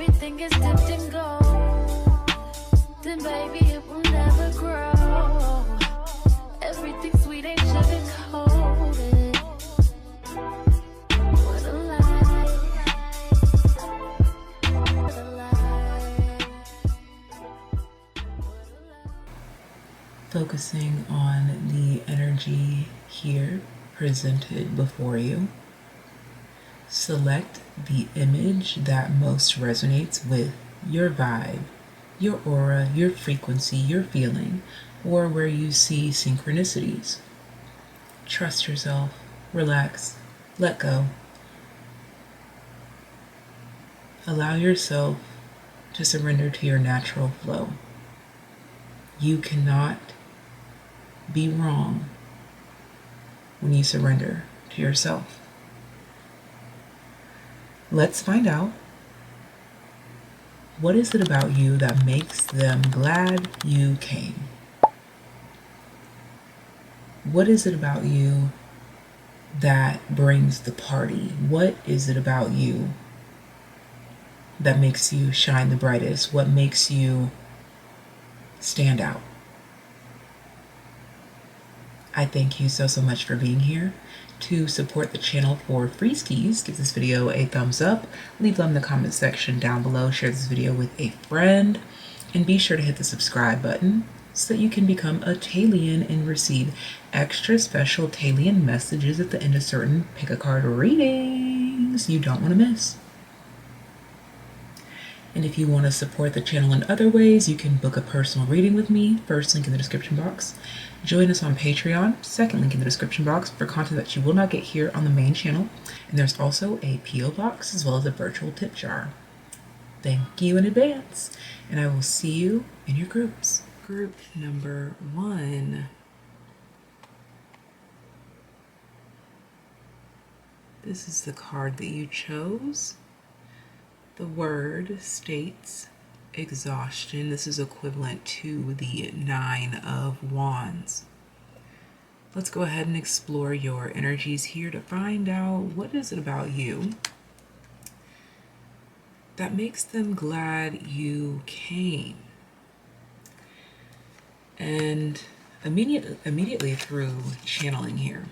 everything is dipped in gold, then baby it will never grow. Everything sweet ain't sugar-coated. What a lie. What a lie. Focusing on the energy here presented before you. Select the image that most resonates with your vibe, your aura, your frequency, your feeling, or where you see synchronicities. Trust yourself, relax, let go. Allow yourself to surrender to your natural flow. You cannot be wrong when you surrender to yourself. Let's find out, what is it about you that makes them glad you came? What is it about you that brings the party? What is it about you that makes you shine the brightest? What makes you stand out? I thank you so much for being here. To support the channel for free skis, give this video a thumbs up, leave them in the comment section down below, share this video with a friend, and be sure to hit the subscribe button so that you can become a TAYlien and receive extra special TAYlien messages at the end of certain pick a card readings you don't want to miss. And if you want to support the channel in other ways, you can book a personal reading with me. First link in the description box. Join us on Patreon. Second link in the description box for content that you will not get here on the main channel. And there's also a P.O. box as well as a virtual tip jar. Thank you in advance. And I will see you in your groups. Group number 1. This is the card that you chose. The word states exhaustion. This is equivalent to the 9 of Wands. Let's go ahead and explore your energies here to find out, what is it about you that makes them glad you came? And immediately through channeling here,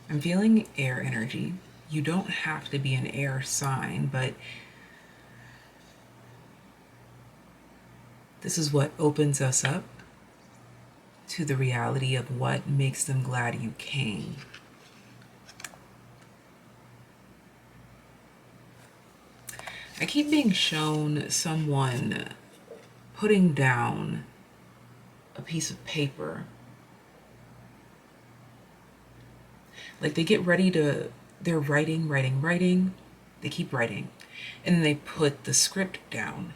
I'm feeling air energy. You don't have to be an air sign, but this is what opens us up to the reality of what makes them glad you came. I keep being shown someone putting down a piece of paper. Like they get ready to, they're writing, they keep writing, and then they put the script down.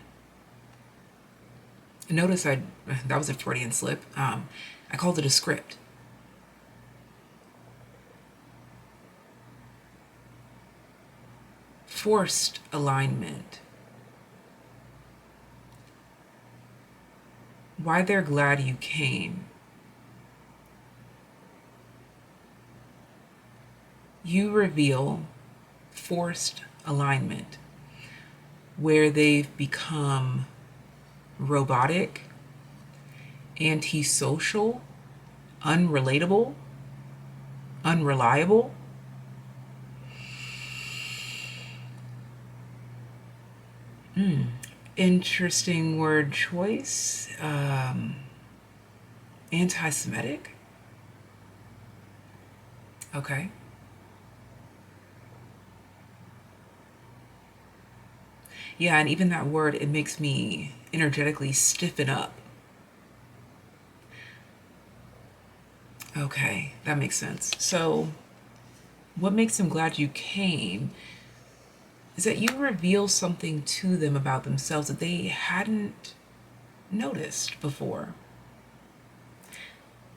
Notice that was a Freudian slip. I called it a script. Forced alignment. Why they're glad you came. You reveal forced alignment, where they've become robotic, antisocial, unrelatable, unreliable. Interesting word choice. Anti-Semitic. Okay. Yeah, and even that word, it makes me energetically stiffen up. Okay, that makes sense. So what makes them glad you came is that you reveal something to them about themselves that they hadn't noticed before,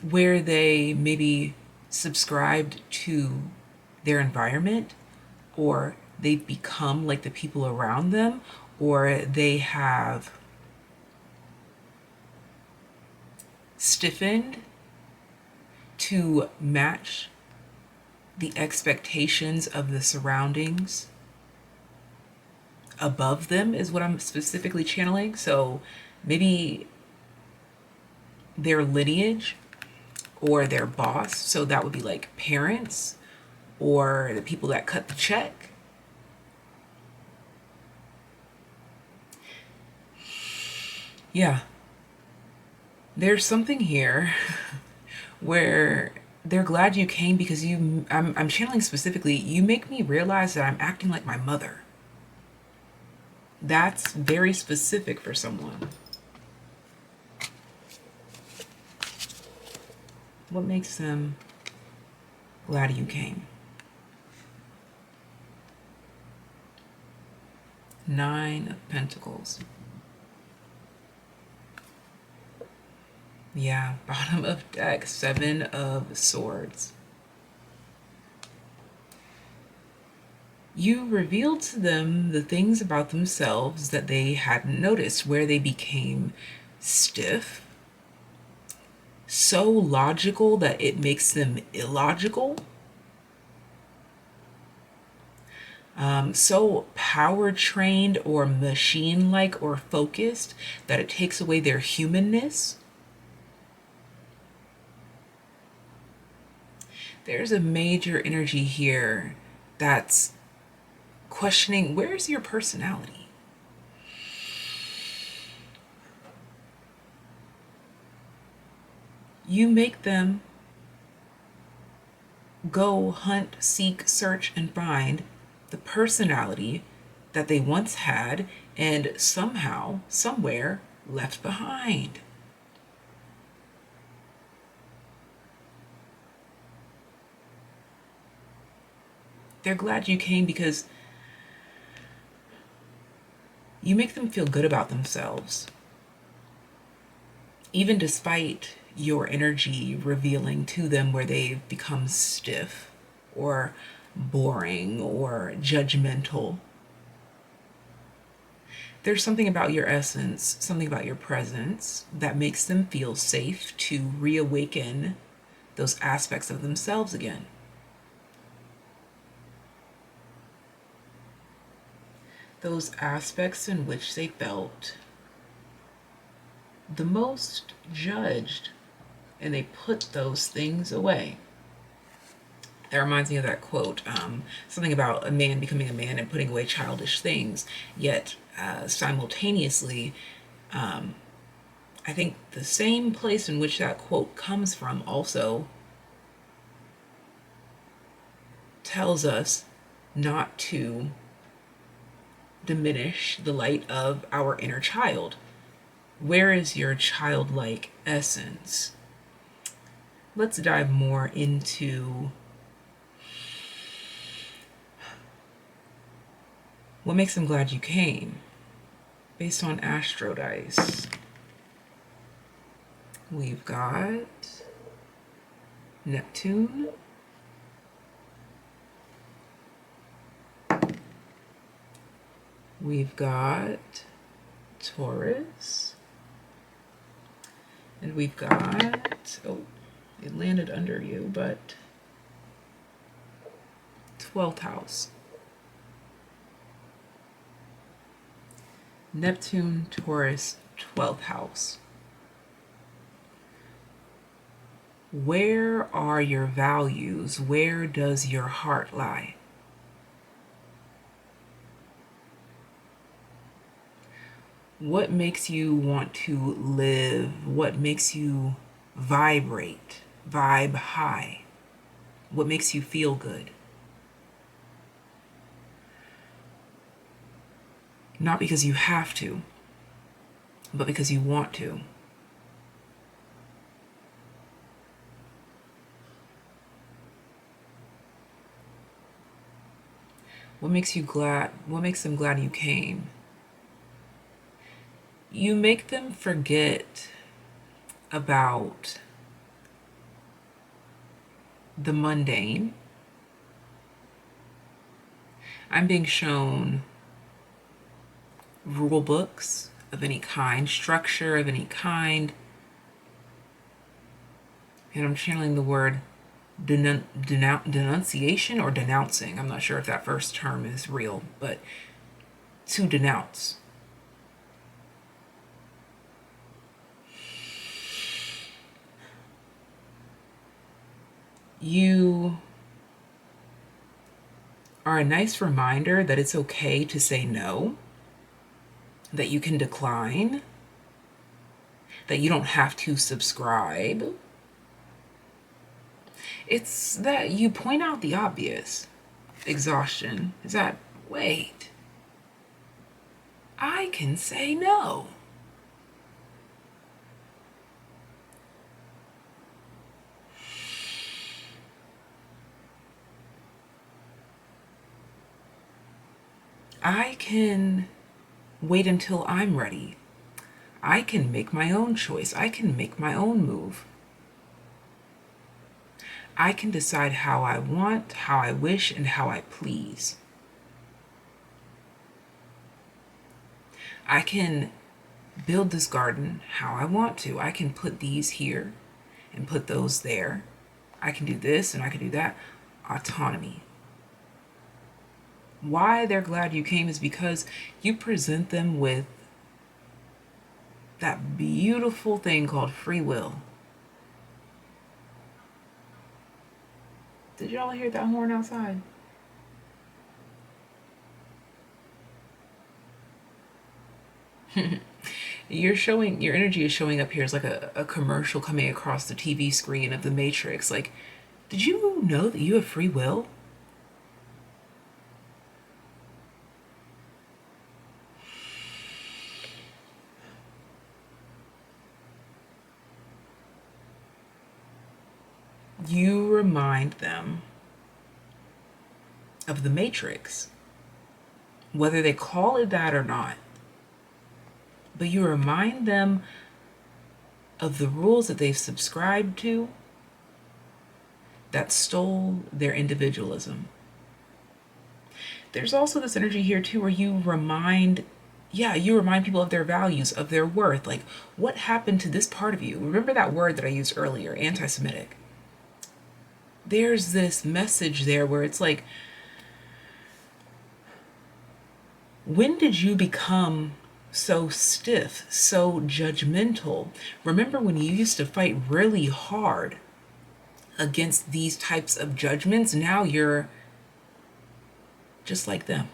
where they maybe subscribed to their environment, or they've become like the people around them, or they have stiffened to match the expectations of the surroundings above them is what I'm specifically channeling. So maybe their lineage or their boss. So that would be like parents or the people that cut the check. Yeah. There's something here where they're glad you came because I'm channeling specifically, you make me realize that I'm acting like my mother. That's very specific for someone. What makes them glad you came? 9 of Pentacles. Yeah, bottom of deck, 7 of Swords. You revealed to them the things about themselves that they hadn't noticed, where they became stiff, so logical that it makes them illogical, so power trained or machine like or focused that it takes away their humanness. There's a major energy here that's questioning, where's your personality? You make them go hunt, seek, search, and find the personality that they once had and somehow, somewhere, left behind. They're glad you came because you make them feel good about themselves. Even despite your energy revealing to them where they've become stiff or boring or judgmental. There's something about your essence, something about your presence that makes them feel safe to reawaken those aspects of themselves again. Those aspects in which they felt the most judged, and they put those things away. That reminds me of that quote, something about a man becoming a man and putting away childish things, yet simultaneously, I think the same place in which that quote comes from also tells us not to diminish the light of our inner child. Where is your childlike essence? Let's dive more into what makes them glad you came based on Astro Dice. We've got Neptune, we've got Taurus, and we've got, oh, it landed under you, but 12th house. Neptune, Taurus, 12th house. Where are your values? Where does your heart lie? What makes you want to live? What makes you vibrate, vibe high? What makes you feel good? Not because you have to, but because you want to. What makes you glad? What makes them glad you came? You make them forget about the mundane. I'm being shown rule books of any kind, structure of any kind, and I'm channeling the word denunciation or denouncing. I'm not sure if that first term is real, but to denounce. You are a nice reminder that it's okay to say no, that you can decline, that you don't have to subscribe. It's that you point out the obvious. Exhaustion is that, wait, I can say no. I can wait until I'm ready. I can make my own choice. I can make my own move. I can decide how I want, how I wish, and how I please. I can build this garden how I want to. I can put these here and put those there. I can do this and I can do that. Autonomy. Why they're glad you came is because you present them with that beautiful thing called free will. Did y'all hear that horn outside? Your energy is showing up here as like a commercial coming across the TV screen of the Matrix. Like, did you know that you have free will? You remind them of the Matrix, whether they call it that or not. But you remind them of the rules that they've subscribed to that stole their individualism. There's also this energy here too where you remind people of their values, of their worth. Like, what happened to this part of you? Remember that word that I used earlier, anti-Semitic. There's this message there where it's like, when did you become so stiff, so judgmental? Remember when you used to fight really hard against these types of judgments? Now you're just like them.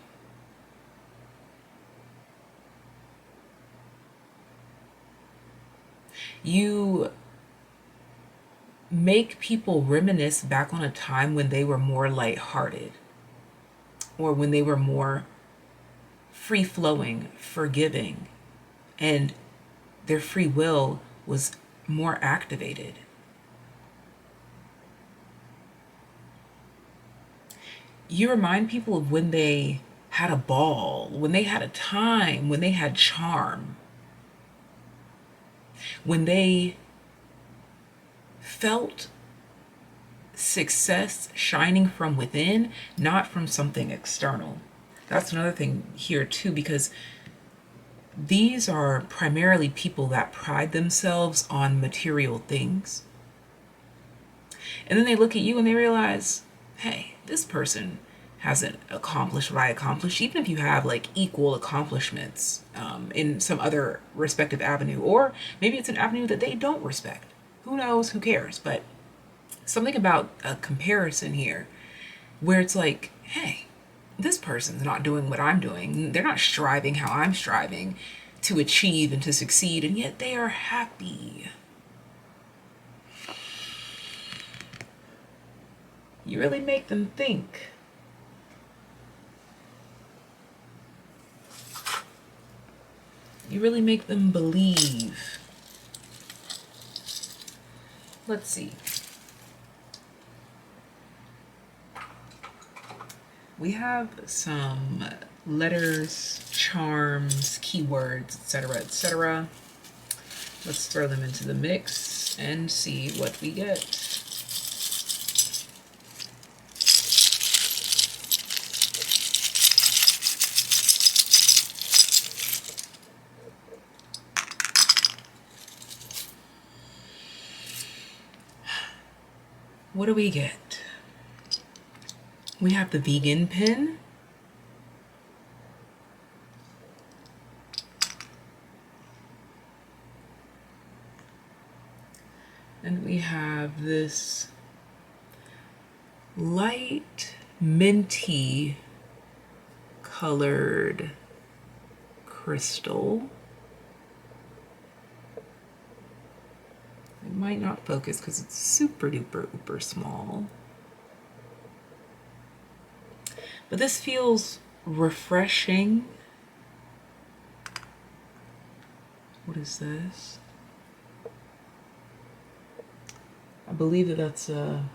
You make people reminisce back on a time when they were more lighthearted, or when they were more free-flowing, forgiving, and their free will was more activated. You remind people of when they had a ball, when they had a time, when they had charm, when they felt success shining from within, not from something external. That's another thing here too, because these are primarily people that pride themselves on material things. And then they look at you and they realize, hey, this person hasn't accomplished what I accomplished, even if you have like equal accomplishments in some other respective avenue, or maybe it's an avenue that they don't respect. Who knows? Who cares? But something about a comparison here where it's like, hey, this person's not doing what I'm doing. They're not striving how I'm striving to achieve and to succeed, and yet they are happy. You really make them think. You really make them believe. Let's see. We have some letters, charms, keywords, etc., etc. Let's throw them into the mix and see what we get. What do we get? We have the vegan pin. we have this light minty colored crystal. It might not focus because it's super duper uber small. But this feels refreshing. What is this? I believe that that's a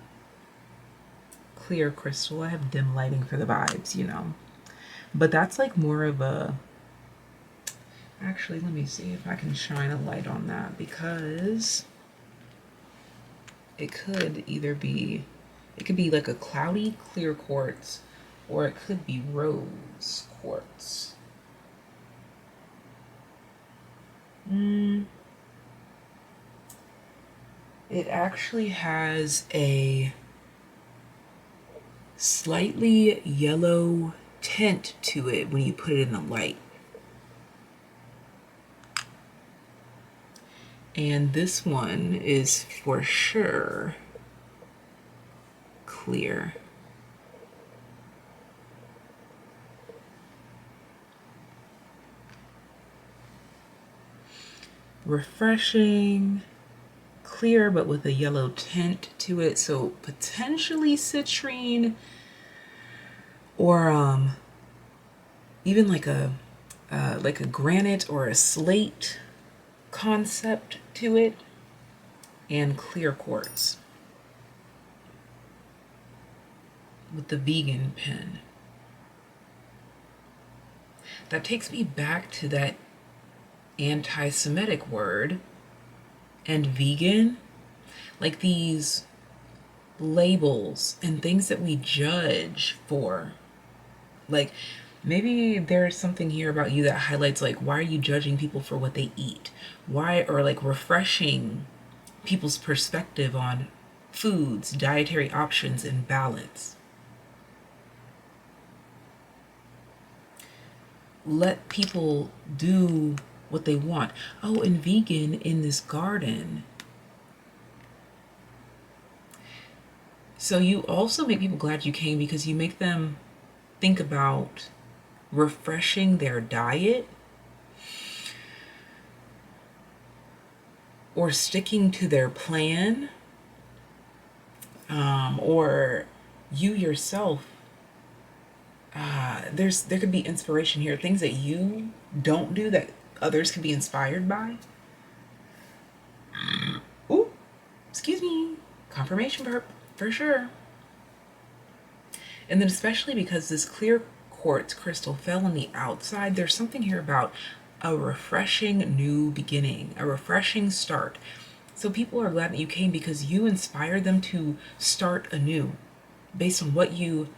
clear crystal. I have dim lighting for the vibes, you know. But that's like more of a... Actually, let me see if I can shine a light on that, because it could either be... It could be like a cloudy clear quartz, or it could be rose quartz. It actually has a slightly yellow tint to it when you put it in the light. And this one is for sure clear. Refreshing, clear, but with a yellow tint to it. So potentially citrine, or even like a granite or a slate concept to it, and clear quartz with the vegan pen. That takes me back to that anti-Semitic word and vegan, like these labels and things that we judge for. Like, maybe there's something here about you that highlights, like, why are you judging people for what they eat? Why, or like refreshing people's perspective on foods, dietary options, and balance. Let people do what they want. Oh, and vegan in this garden. So you also make people glad you came because you make them think about refreshing their diet or sticking to their plan, or you yourself. There could be inspiration here, things that you don't do that others can be inspired by. Ooh, excuse me, confirmation burp for sure. And then especially because this clear quartz crystal fell on the outside, there's something here about a refreshing new beginning, a refreshing start. So people are glad that you came because you inspired them to start anew based on what you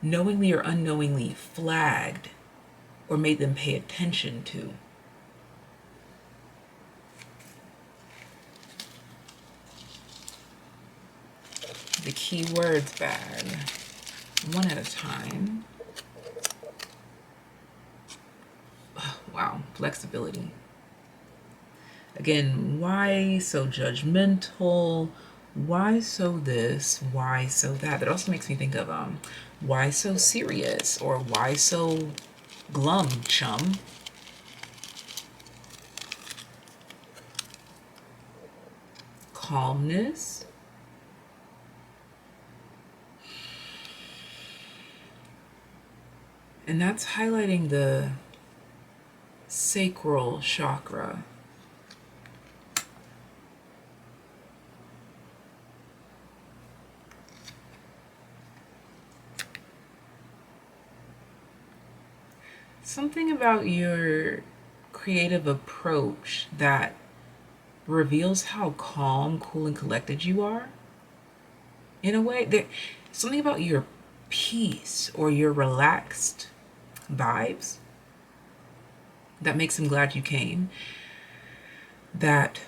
knowingly or unknowingly flagged or made them pay attention to. The keywords bag, one at a time. Oh, wow, flexibility. Again, why so judgmental? Why so this? Why so that? That also makes me think of why so serious, or why so glum, chum? Calmness. And that's highlighting the sacral chakra. Something about your creative approach that reveals how calm, cool, and collected you are. In a way, there's something about your peace or your relaxed vibes that makes them glad you came, that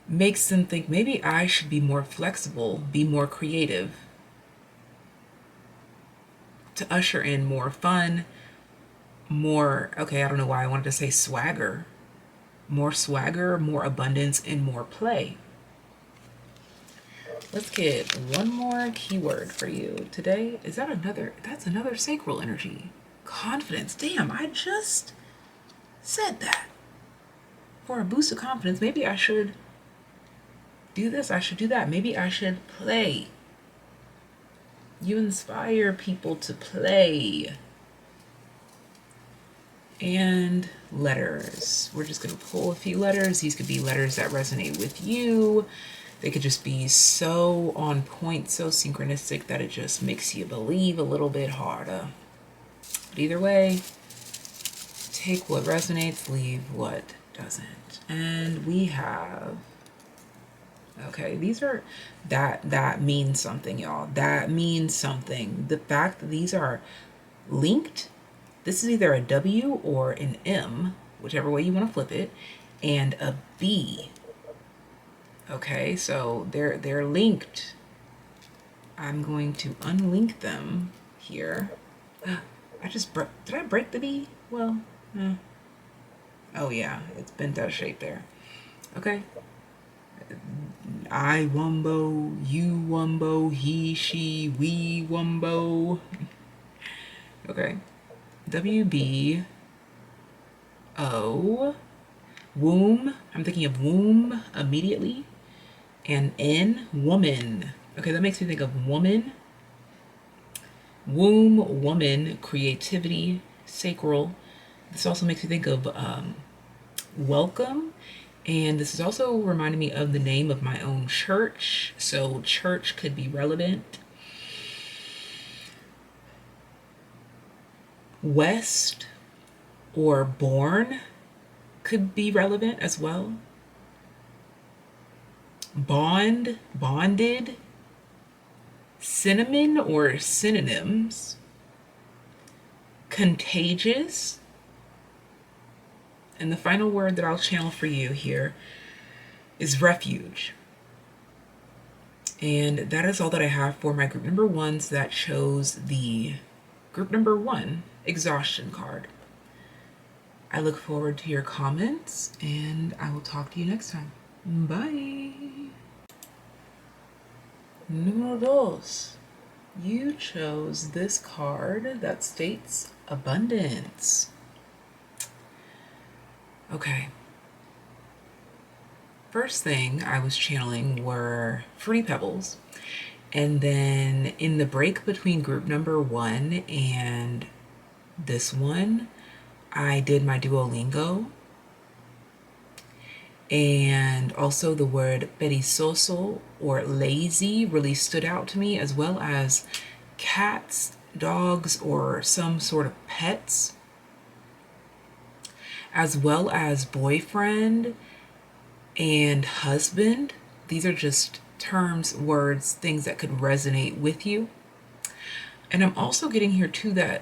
makes them think maybe I should be more flexible, be more creative, to usher in more fun, more, okay, I don't know why I wanted to say swagger, more swagger, more abundance, and more play. Let's get one more keyword for you today. Is that another? That's another sacral energy. Confidence. Damn, I just said that. For a boost of confidence, maybe I should do this, I should do that. Maybe I should play. You inspire people to play. And letters. We're just going to pull a few letters. These could be letters that resonate with you. They could just be so on point, so synchronistic that it just makes you believe a little bit harder. But either way, take what resonates, leave what doesn't. And we have, okay, these are, that means something, y'all. That means something. The fact that these are linked, this is either a W or an M, whichever way you want to flip it, and a B. Okay, so they're linked. I'm going to unlink them here. Did I break the B? Well, oh yeah, it's bent out of shape there. Okay. I wumbo, you wumbo, he, she, we wumbo. Okay. WB O, womb. I'm thinking of womb immediately. And N, woman. Okay, that makes me think of woman. Womb, woman, creativity, sacral. This also makes me think of welcome. And this is also reminding me of the name of my own church. So church could be relevant. West or born could be relevant as well. Bond, bonded, cinnamon or synonyms. Contagious. And the final word that I'll channel for you here is refuge. And that is all that I have for my group number ones that chose the group number 1 exhaustion card. I look forward to your comments and I will talk to you next time. Bye. Número 2. You chose this card that states abundance. Okay. First thing I was channeling were Fruity Pebbles. And then in the break between group number 1 and this one, I did my Duolingo. And also the word perezoso or lazy really stood out to me, as well as cats, dogs, or some sort of pets, as well as boyfriend and husband. These are just terms, words, things that could resonate with you. And I'm also getting here too that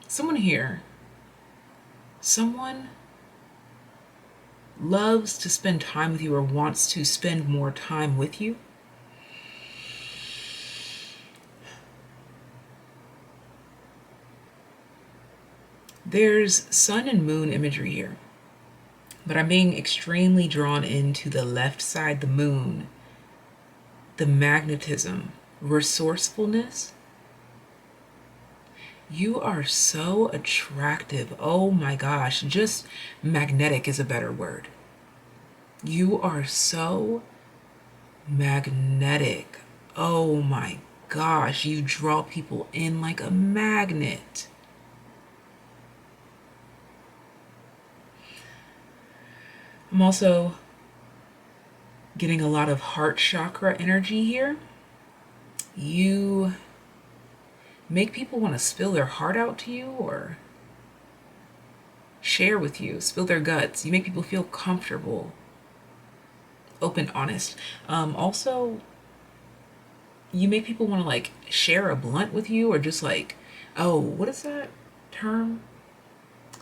someone loves to spend time with you or wants to spend more time with you. There's sun and moon imagery here, but I'm being extremely drawn into the left side, the moon, the magnetism, resourcefulness. You are so attractive. Oh my gosh, just magnetic is a better word. You are so magnetic. Oh my gosh, you draw people in like a magnet. I'm also getting a lot of heart chakra energy here. You make people want to spill their heart out to you or share with you, spill their guts. You make people feel comfortable, open, honest. Also, you make people want to like share a blunt with you, or just like, oh, what is that term?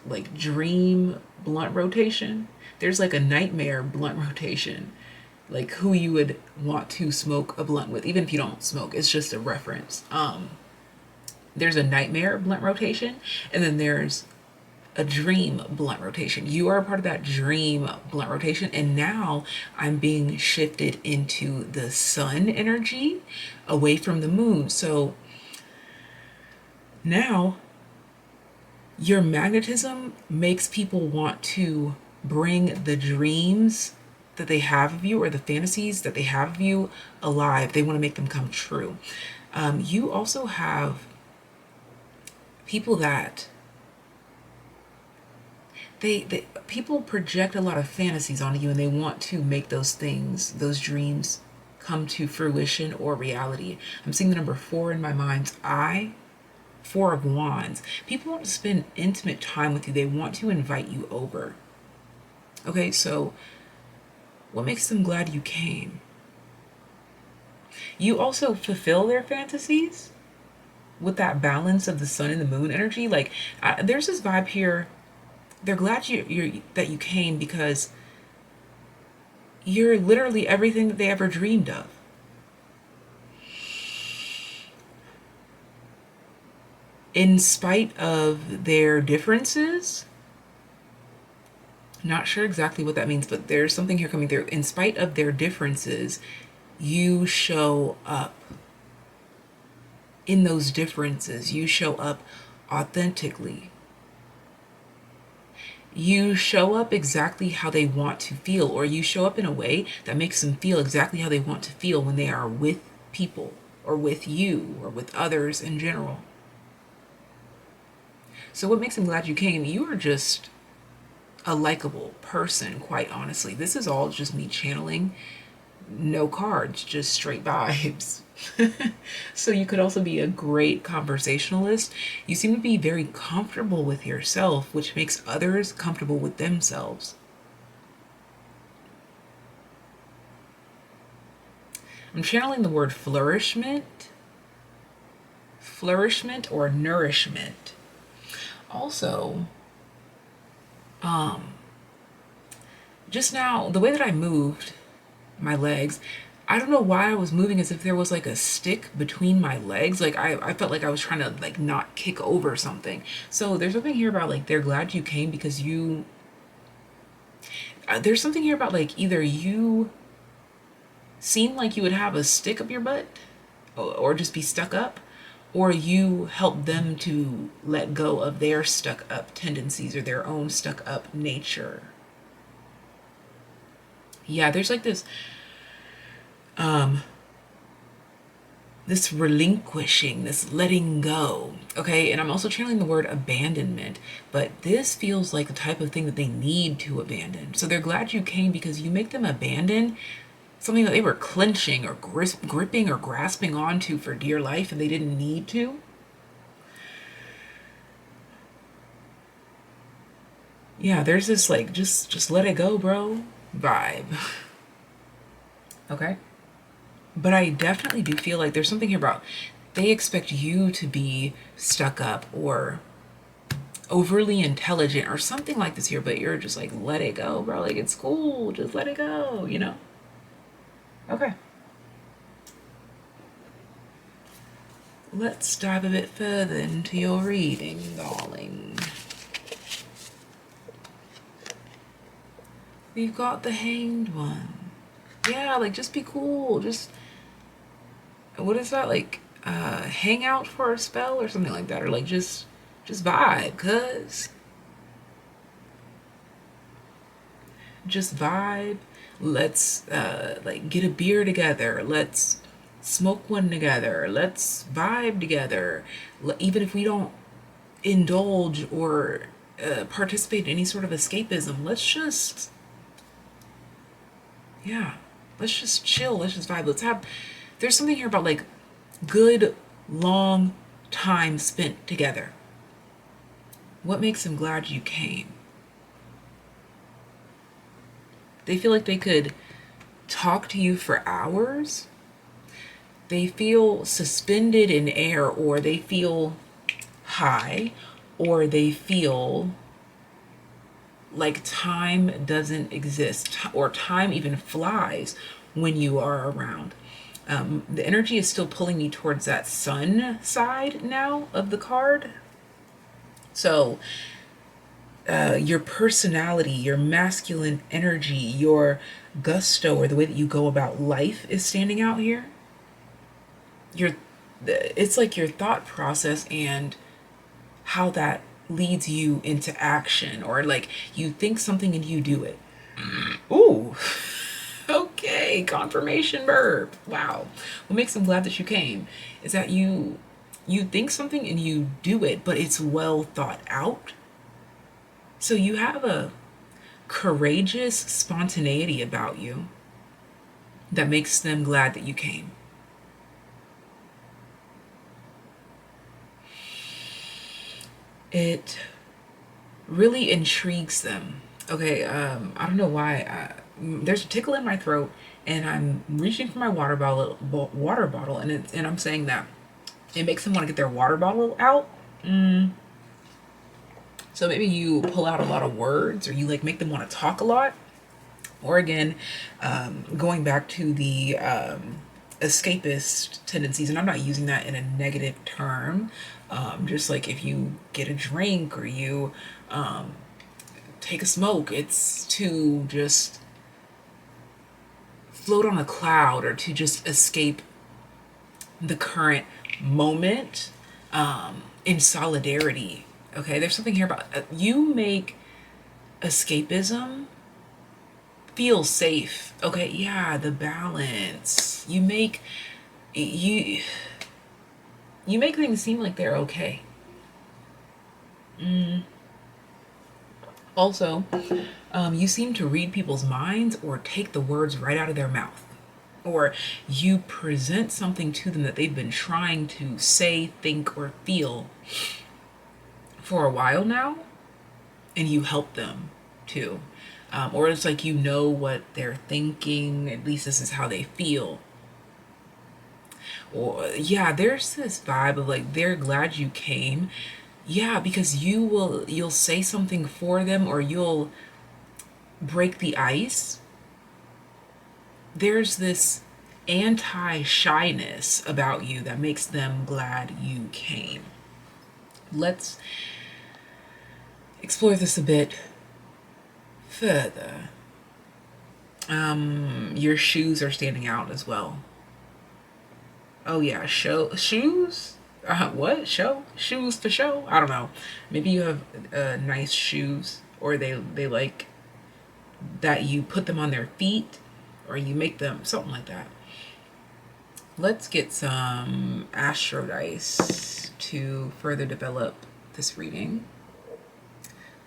Like dream blunt rotation. There's like a nightmare blunt rotation, like who you would want to smoke a blunt with, even if you don't smoke. It's just a reference. There's a nightmare blunt rotation, and then there's a dream blunt rotation. You are a part of that dream blunt rotation. And now I'm being shifted into the sun energy away from the moon. So now your magnetism makes people want to bring the dreams that they have of you, or the fantasies that they have of you, alive. They want to make them come true. You also have people that people project a lot of fantasies onto you, and they want to make those things, those dreams, come to fruition or reality. I'm seeing the number 4 in my mind's eye. 4 of Wands. People want to spend intimate time with you. They want to invite you over. Okay, so what makes them glad you came? You also fulfill their fantasies with that balance of the sun and the moon energy. Like, there's this vibe here. They're glad that you came because you're literally everything that they ever dreamed of. In spite of their differences, not sure exactly what that means, but there's something here coming through. In spite of their differences, you show up. In those differences, you show up authentically. You show up exactly how they want to feel, or you show up in a way that makes them feel exactly how they want to feel when they are with people, or with you, or with others in general. So what makes them glad you came? You are just a likable person, quite honestly. This is all just me channeling. No cards, just straight vibes. So you could also be a great conversationalist. You seem to be very comfortable with yourself, which makes others comfortable with themselves. I'm channeling the word flourishment or nourishment. Also, just now, the way that I moved my legs, I don't know why I was moving as if there was like a stick between my legs. Like I felt like I was trying to like not kick over something. So there's something here about like they're glad you came because you, there's something here about like either you seem like you would have a stick up your butt or just be stuck up, or you help them to let go of their stuck up tendencies or their own stuck up nature. Yeah, there's like this this relinquishing, this letting go. Okay, and I'm also channeling the word abandonment, but this feels like the type of thing that they need to abandon. So they're glad you came because you make them abandon something that they were clenching or gripping or grasping onto for dear life and they didn't need to. Yeah, there's this like just let it go, bro vibe. Okay, but I definitely do feel like there's something here about they expect you to be stuck up or overly intelligent or something like this here, but you're just like, let it go, bro. Like, it's cool, just let it go, you know? Okay. Let's dive a bit further into your reading, darling. We've got the Hanged One. Yeah, like, just be cool. Just, what is that? Like, hang out for a spell or something like that. Or, like, just vibe, cuz. Just vibe. Let's, like, get a beer together. Let's smoke one together. Let's vibe together. Even if we don't indulge or participate in any sort of escapism, let's just, yeah, let's just chill. Let's just vibe. Let's have, there's something here about like good, long time spent together. What makes them glad you came? They feel like they could talk to you for hours. They feel suspended in air, or they feel high, or they feel like time doesn't exist, or time even flies when you are around. The energy is still pulling me towards that sun side now of the card. So your personality, your masculine energy, your gusto, or the way that you go about life is standing out here. It's like your thought process and how that leads you into action, or like you think something and you do it. Ooh. Okay, confirmation verb. Wow. What makes them glad that you came is that you think something and you do it, but it's well thought out. So you have a courageous spontaneity about you that makes them glad that you came. It really intrigues them. Okay, I don't know why. There's a tickle in my throat, and I'm reaching for my water bottle, and I'm saying that it makes them want to get their water bottle out. So maybe you pull out a lot of words, or you like make them want to talk a lot. Or again, going back to the escapist tendencies, and I'm not using that in a negative term. Just like if you get a drink or you take a smoke, it's to just float on a cloud or to just escape the current moment in solidarity. Okay, there's something here about you make escapism feel safe. Okay, yeah, the balance. You make things seem like they're okay. Also, you seem to read people's minds or take the words right out of their mouth. Or you present something to them that they've been trying to say, think, or feel for a while now, and you help them too. Or it's like you know what they're thinking, at least this is how they feel. Or yeah, there's this vibe of like they're glad you came. Yeah, because you'll say something for them, or you'll break the ice. There's this anti-shyness about you that makes them glad you came. Let's explore this a bit further. Your shoes are standing out as well. Oh yeah, shoes? What? Shoes for show? I don't know. Maybe you have nice shoes, or they like that you put them on their feet, or you make them something like that. Let's get some astro dice to further develop this reading.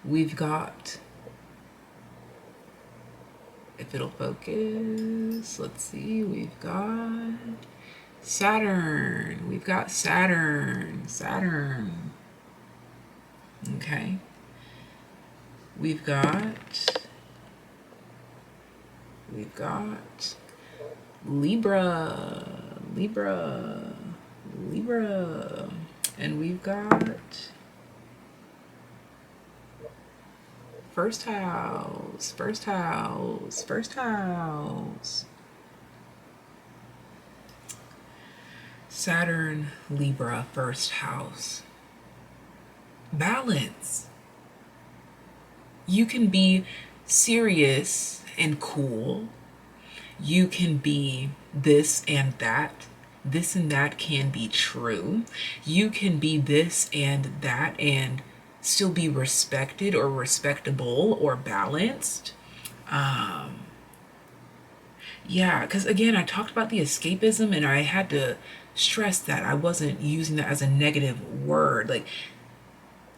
We've got, if it'll focus, let's see, we've got Saturn. We've got Saturn. Okay. We've got Libra. And we've got first house. Saturn, Libra, first house. Balance. You can be serious and cool. You can be this and that. This and that can be true. You can be this and that and still be respected or respectable or balanced. Yeah, because again, I talked about the escapism, and I had to stress that I wasn't using that as a negative word. Like,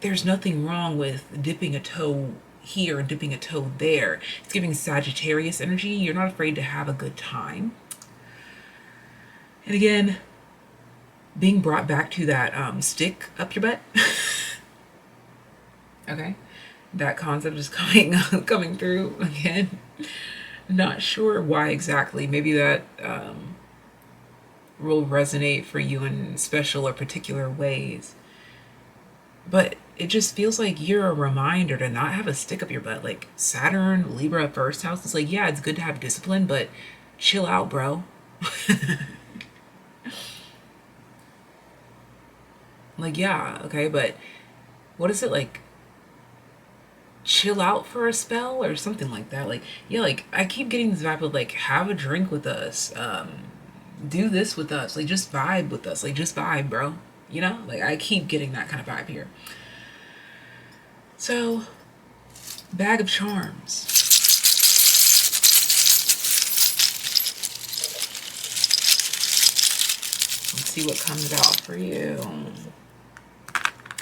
there's nothing wrong with dipping a toe here and dipping a toe there. It's giving Sagittarius energy. You're not afraid to have a good time. And again, being brought back to that stick up your butt. Okay, that concept is coming through again. Not sure why exactly. Maybe that will resonate for you in special or particular ways. But it just feels like you're a reminder to not have a stick up your butt. Like Saturn, Libra, first house. It's like, yeah, it's good to have discipline, but chill out, bro. Like, yeah, okay, but what is it like? chill out for a spell or something like that. Like, yeah, like I keep getting this vibe of like, have a drink with us, do this with us, like just vibe with us, like just vibe, bro. You know, like I keep getting that kind of vibe here. So, bag of charms. Let's see what comes out for you.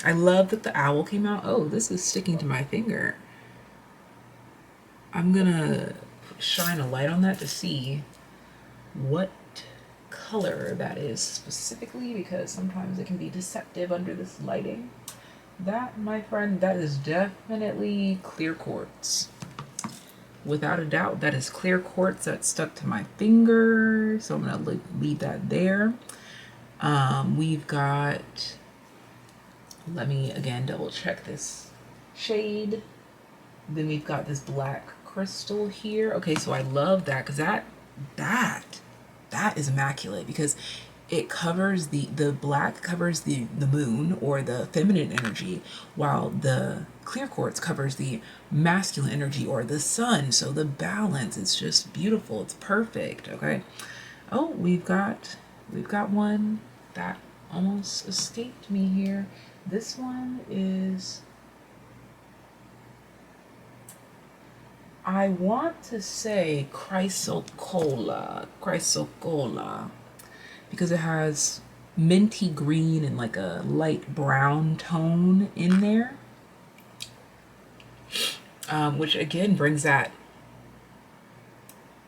I love that the owl came out. Oh, this is sticking to my finger. I'm gonna shine a light on that to see what color that is specifically, because sometimes it can be deceptive under this lighting. That, my friend, that is definitely clear quartz. Without a doubt, that is clear quartz that stuck to my finger. So I'm gonna leave that there. We've got, let me again double check this shade. Then we've got this black crystal here. Okay, so I love that because that is immaculate, because it covers the black covers the moon or the feminine energy, while the clear quartz covers the masculine energy or the sun. So the balance is just beautiful. It's perfect. Okay. Oh, we've got one that almost escaped me here. This one is, I want to say chrysocolla, because it has minty green and like a light brown tone in there, which again brings that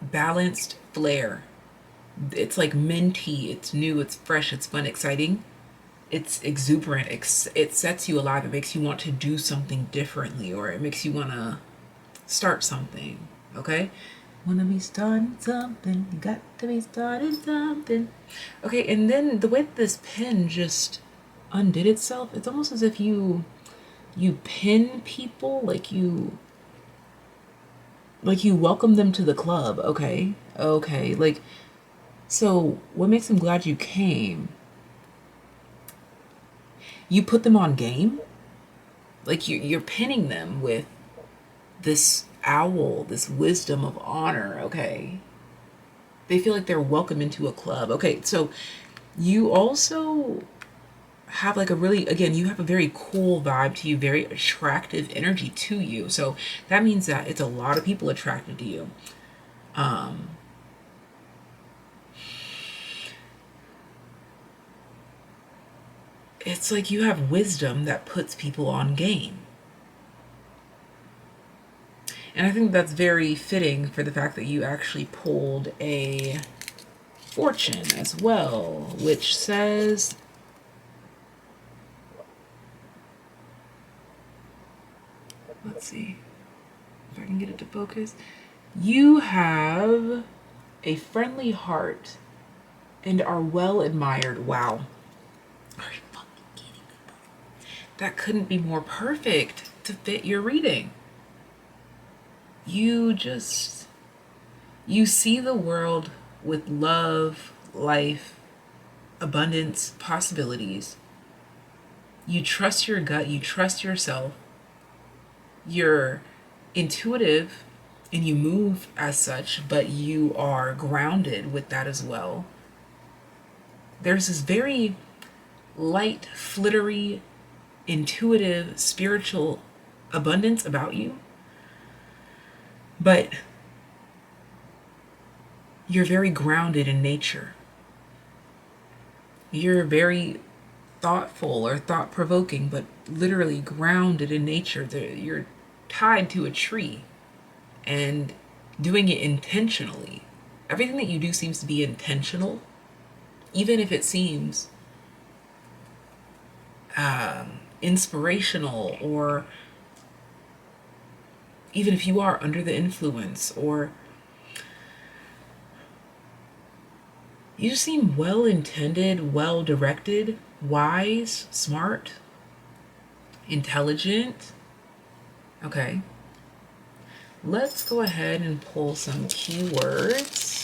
balanced flair. It's like minty, it's new, it's fresh, it's fun, exciting, it's exuberant, it sets you alive, it makes you want to do something differently, or it makes you want to start something. Okay, wanna be starting something, you got to be starting something. Okay, and then the way that this pin just undid itself, it's almost as if you pin people, like you welcome them to the club. Okay, like, so what makes them glad you came? You put them on game, like you're pinning them with this owl, this wisdom of honor. Okay, they feel like they're welcome into a club. Okay, so you also have like a really, again, you have a very cool vibe to you, very attractive energy to you. So that means that it's a lot of people attracted to you. It's like you have wisdom that puts people on game. And I think that's very fitting for the fact that you actually pulled a fortune as well, which says, let's see if I can get it to focus. You have a friendly heart and are well admired. Wow. Are you fucking kidding me? That couldn't be more perfect to fit your reading. You see the world with love, life, abundance, possibilities. You trust your gut, you trust yourself. You're intuitive and you move as such, but you are grounded with that as well. There's this very light, flittery, intuitive, spiritual abundance about you. But you're very grounded in nature. You're very thoughtful or thought-provoking, but literally grounded in nature. You're tied to a tree and doing it intentionally. Everything that you do seems to be intentional, even if it seems inspirational, or even if you are under the influence, or you just seem well-intended, well-directed, wise, smart, intelligent. Okay. Let's go ahead and pull some keywords.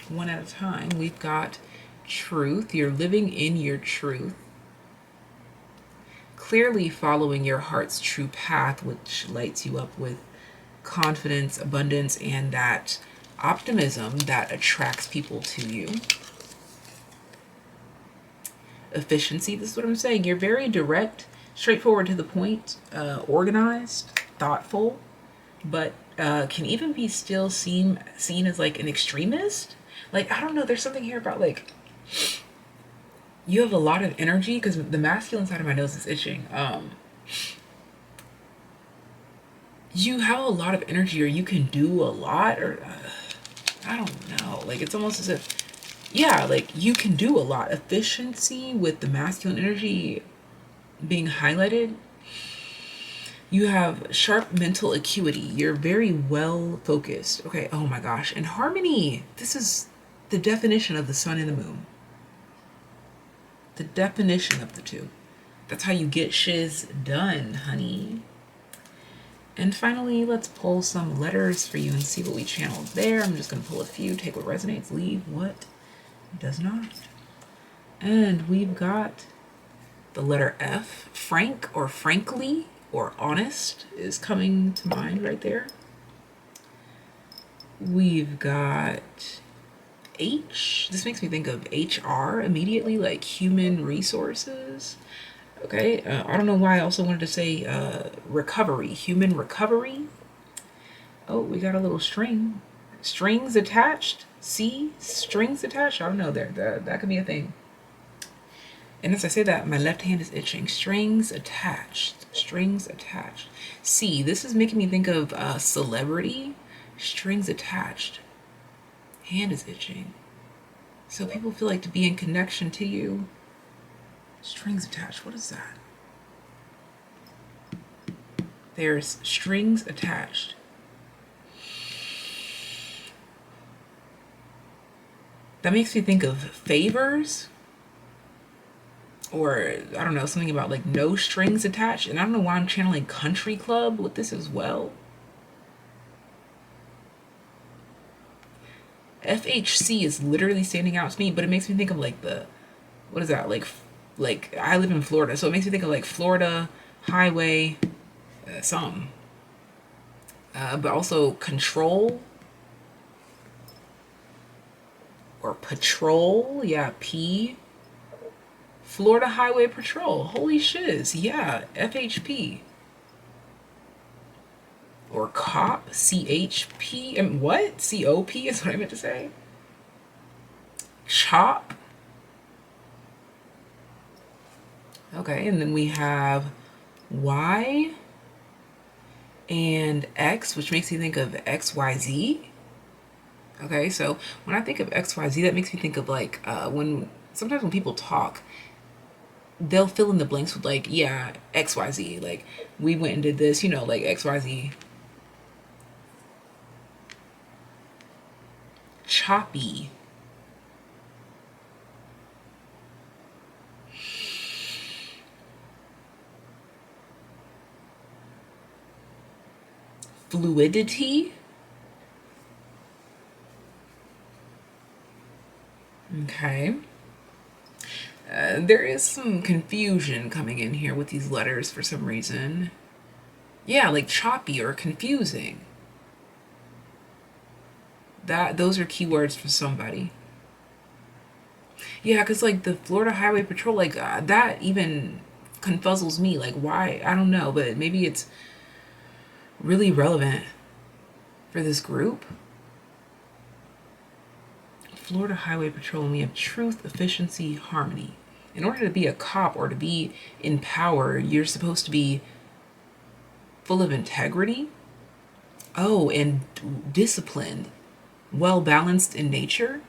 One at a time. We've got truth. You're living in your truth. clearly following your heart's true path, which lights you up with confidence, abundance, and that optimism that attracts people to you. Efficiency, this is what I'm saying. You're very direct, straightforward to the point, organized, thoughtful, but can even be still seen as like an extremist. Like, I don't know, there's something here about like you have a lot of energy, because the masculine side of my nose is itching. You have a lot of energy, or you can do a lot, or I don't know, like it's almost as if, yeah, like you can do a lot. Efficiency with the masculine energy being highlighted. You have sharp mental acuity. You're very well focused. Okay, oh my gosh. And harmony, this is the definition of the sun and the moon. The definition of the two. That's how you get shiz done, honey. And finally, let's pull some letters for you and see what we channeled there. I'm just going to pull a few, take what resonates, leave what does not. And we've got the letter F. Frank or frankly or honest is coming to mind right there. We've got H. This makes me think of HR immediately, like human resources. Okay, I don't know why I also wanted to say recovery, human recovery. Oh, we got a little string. Strings attached. See? Strings attached. I don't know. That could be a thing. And as I say that, my left hand is itching. Strings attached. Strings attached. See, this is making me think of celebrity. Strings attached. Hand is itching. So people feel like to be in connection to you. Strings attached. What is that? There's strings attached. That makes me think of favors, or I don't know, something about like no strings attached. And I don't know why I'm channeling country club with this as well. FHC is literally standing out to me, but it makes me think of like the, what is that? Like I live in Florida, so it makes me think of like Florida highway, something. But also control or patrol. Yeah, P. Florida Highway Patrol. Holy shiz. Yeah, FHP. Or cop, CHP. And what? COP is what I meant to say. Chop. Okay, and then we have Y and X, which makes me think of XYZ. Okay, so when I think of XYZ, that makes me think of like sometimes when people talk, they'll fill in the blanks with like, yeah, XYZ. Like, we went and did this, you know, like XYZ. Choppy. Fluidity. Okay. There is some confusion coming in here with these letters for some reason. Yeah, like choppy or confusing. Those are keywords for somebody. Yeah, because like the Florida Highway Patrol, like that even confuzzles me. Like, why? I don't know, but maybe it's really relevant for this group. Florida Highway Patrol, and we have truth, efficiency, harmony. In order to be a cop or to be in power, you're supposed to be full of integrity. Oh, and disciplined, well balanced in nature,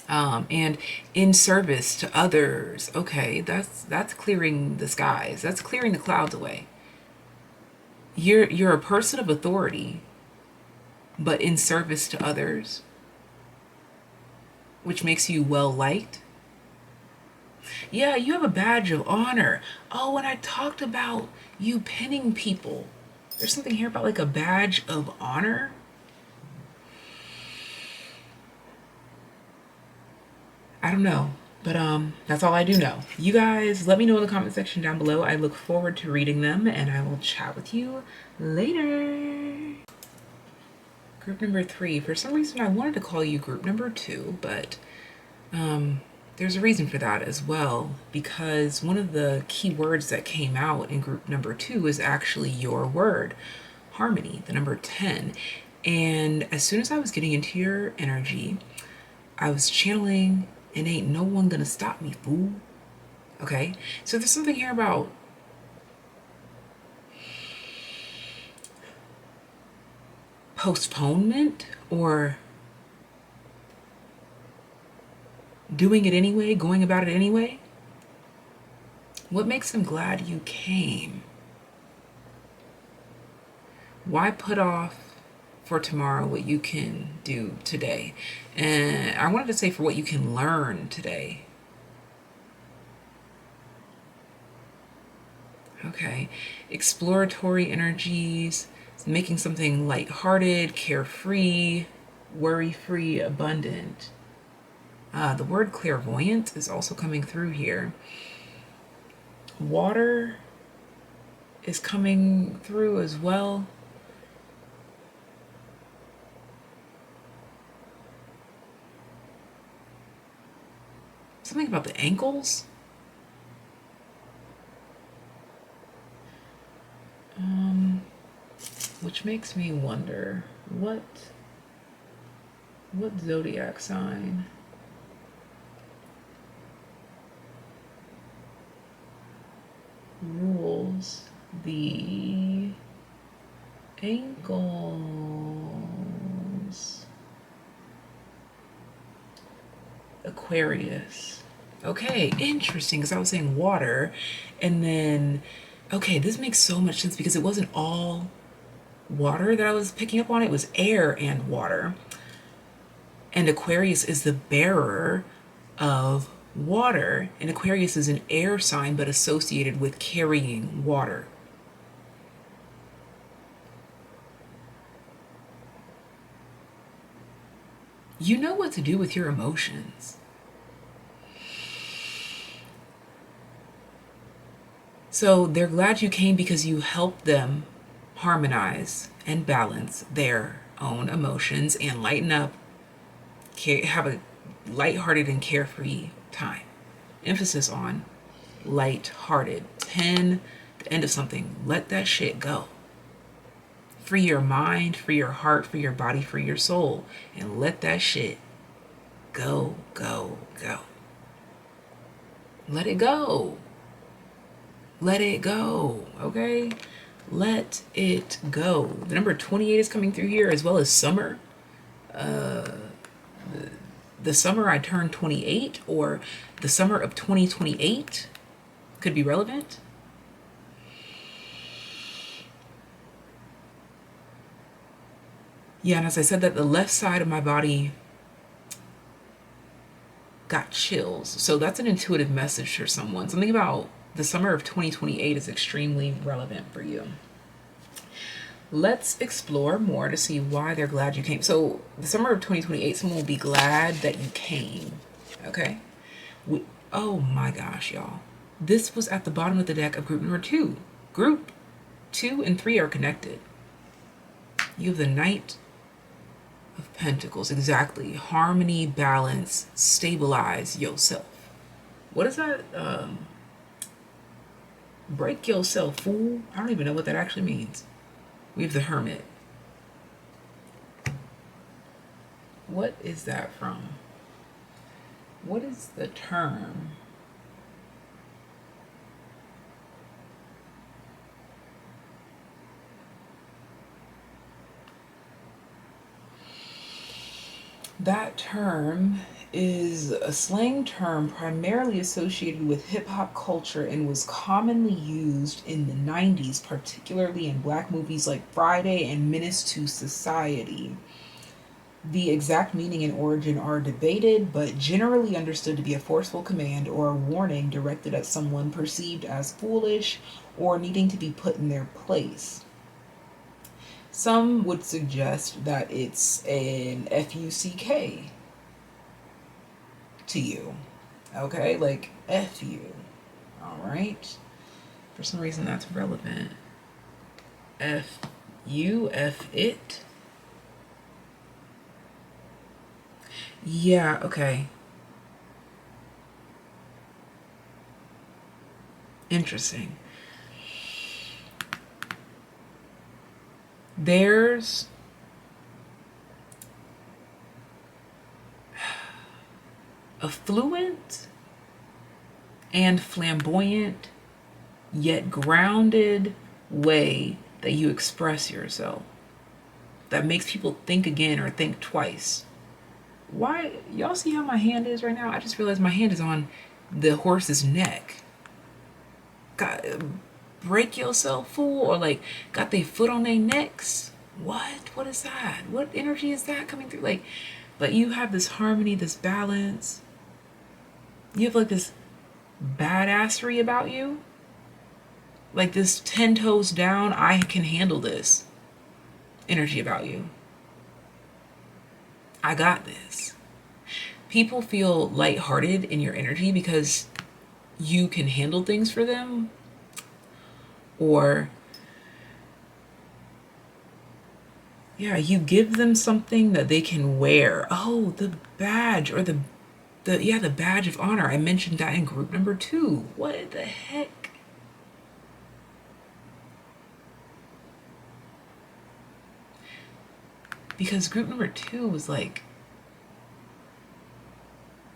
and in service to others. Okay, that's clearing the skies. That's clearing the clouds away. You're a person of authority, but in service to others, which makes you well liked. Yeah, you have a badge of honor. Oh, and I talked about you pinning people. There's something here about like a badge of honor. I don't know. But that's all I do know. You guys, let me know in the comment section down below. I look forward to reading them, and I will chat with you later. Group number 3. For some reason, I wanted to call you group number 2, but there's a reason for that as well, because one of the key words that came out in group number 2 is actually your word, harmony, the number 10. And as soon as I was getting into your energy, I was channeling, and ain't no one gonna stop me, fool. Okay? So there's something here about postponement or doing it anyway, going about it anyway. What makes them glad you came? Why put off for tomorrow what you can do today? And I wanted to say for what you can learn today. Okay, exploratory energies, making something lighthearted, carefree, worry-free, abundant. The word clairvoyant is also coming through here. Water is coming through as well. Something about the ankles. Which makes me wonder, what zodiac sign rules the ankles? Aquarius. Okay, interesting, because I was saying water, and then, okay, this makes so much sense because it wasn't all water that I was picking up on. It was air and water. And Aquarius is the bearer of water. And Aquarius is an air sign, but associated with carrying water. You know what to do with your emotions. So they're glad you came because you helped them harmonize and balance their own emotions and lighten up, have a lighthearted and carefree time. Emphasis on lighthearted. 10, the end of something. Let that shit go. Free your mind, free your heart, free your body, free your soul, and let that shit go, go, go. Let it go. Let it go, okay? Let it go. The number 28 is coming through here, as well as summer. The summer I turned 28, or the summer of 2028 could be relevant. Yeah, and as I said that, the left side of my body got chills. So that's an intuitive message for someone. Something about the summer of 2028 is extremely relevant for you. Let's explore more to see why they're glad you came. So the summer of 2028, someone will be glad that you came. Okay. Oh my gosh, y'all. This was at the bottom of the deck of group number 2. Group 2 and 3 are connected. You have the Knight of Pentacles. Exactly. Harmony, balance, stabilize yourself. What is that? Break yourself, fool. I don't even know what that actually means. We have the Hermit. What is that from? What is the term? That term is a slang term primarily associated with hip-hop culture and was commonly used in the 90s, particularly in black movies like Friday and Menace to Society. The exact meaning and origin are debated, but generally understood to be a forceful command or a warning directed at someone perceived as foolish or needing to be put in their place. Some would suggest that it's an FUCK to you. Okay, like F you. All right. For some reason that's relevant. F you, F it. Yeah, okay. Interesting. There's a fluent and flamboyant yet grounded way that you express yourself that makes people think again or think twice. Why? Y'all see how my hand is right now? I just realized my hand is on the horse's neck. Got break yourself, fool, or like got their foot on their necks. What is that? What energy is that coming through? Like, but you have this harmony, this balance. You have like this badassery about you. Like this 10 toes down, I can handle this energy about you. I got this. People feel lighthearted in your energy because you can handle things for them, or yeah, you give them something that they can wear. Oh, the badge, or the badge of honor. I mentioned that in group number 2. What the heck? Because group number 2 was like,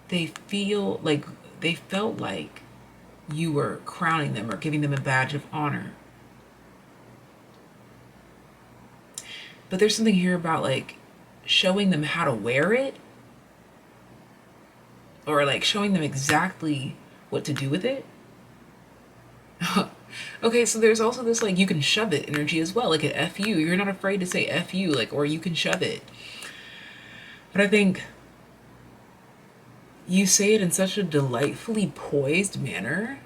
they felt like you were crowning them or giving them a badge of honor. But there's something here about like showing them how to wear it, or like showing them exactly what to do with it. Okay, so there's also this like you can shove it energy as well, like an F you. You're not afraid to say F you, like, or you can shove it. But I think you say it in such a delightfully poised manner.